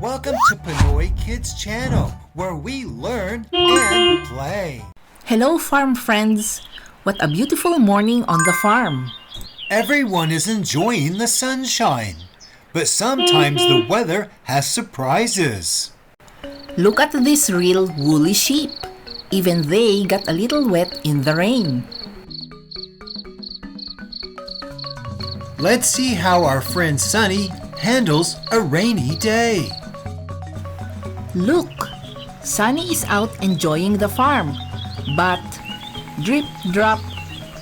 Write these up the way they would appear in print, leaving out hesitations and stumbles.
Welcome to Pinoy Kids Channel, where we learn and play. Hello, farm friends! What a beautiful morning on the farm. Everyone is enjoying the sunshine, but sometimes the weather has surprises. Look at these real woolly sheep. Even they got a little wet in the rain. Let's see how our friend Sunny handles a rainy day. Look! Sunny is out enjoying the farm. But, drip drop,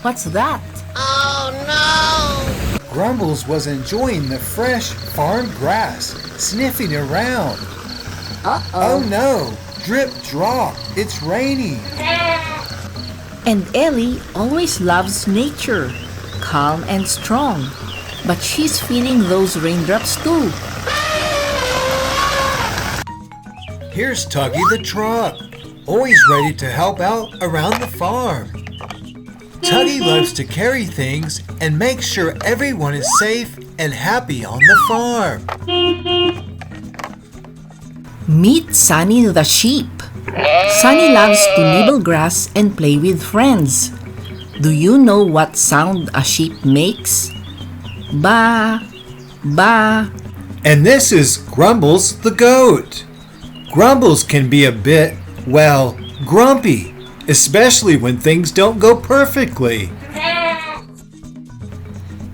what's that? Oh no! Grumbles was enjoying the fresh farm grass, sniffing around. Oh no! Drip drop! It's raining! And Ellie always loves nature, calm and strong. But she's feeling those raindrops too. Here's Tuggy the truck, always ready to help out around the farm. Tuggy loves to carry things and make sure everyone is safe and happy on the farm. Meet Sunny the sheep. Sunny loves to nibble grass and play with friends. Do you know what sound a sheep makes? Ba, ba. And this is Grumbles the goat. Grumbles can be a bit, well, grumpy, especially when things don't go perfectly.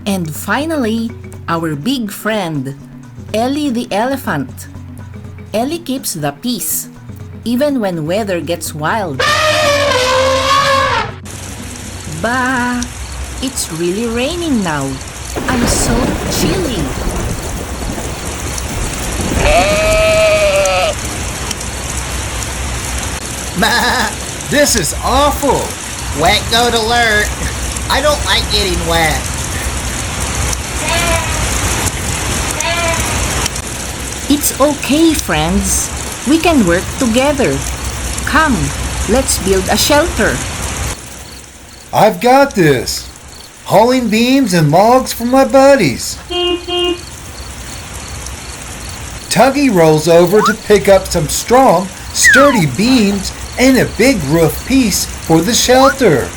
And finally, our big friend, Ellie the elephant. Ellie keeps the peace, even when weather gets wild. Bah! It's really raining now. I'm so chilly. Ma, this is awful. Wet goat alert! I don't like getting wet. It's okay, friends. We can work together. Come, let's build a shelter. I've got this. Hauling beams and logs for my buddies. Tuggy rolls over to pick up some strong, sturdy beams and a big roof piece for the shelter.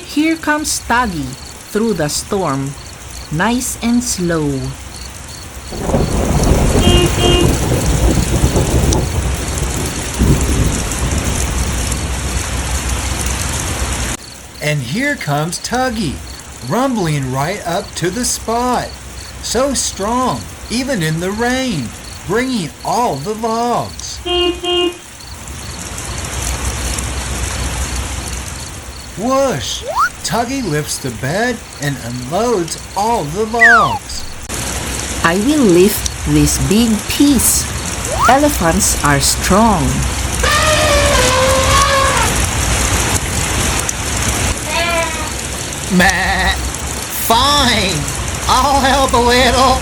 Here comes Tuggy through the storm, nice and slow. And here comes Tuggy, rumbling right up to the spot. So strong, even in the rain, bringing all the logs. Whoosh! Tuggy lifts the bed and unloads all the logs. I will lift this big piece. Elephants are strong. Meh. Fine. I'll help a little.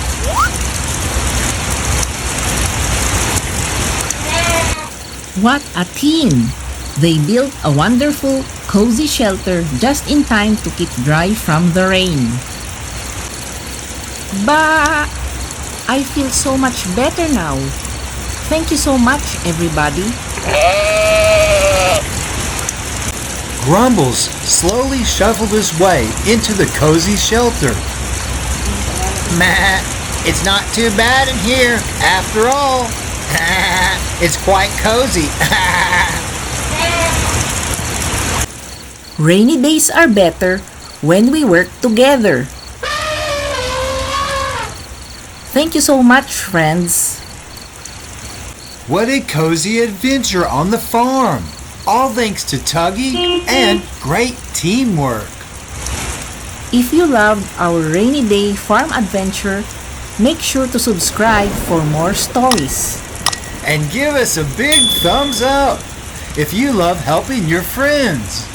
What a team! They built a wonderful, cozy shelter just in time to keep dry from the rain. Bah! I feel so much better now. Thank you so much, everybody. Grumbles slowly shuffled his way into the cozy shelter. Meh. It's not too bad in here, after all. It's quite cozy. Rainy days are better when we work together. Thank you so much, friends. What a cozy adventure on the farm! All thanks to Tuggy and great teamwork. If you loved our rainy day farm adventure, make sure to subscribe for more stories. And give us a big thumbs up if you love helping your friends.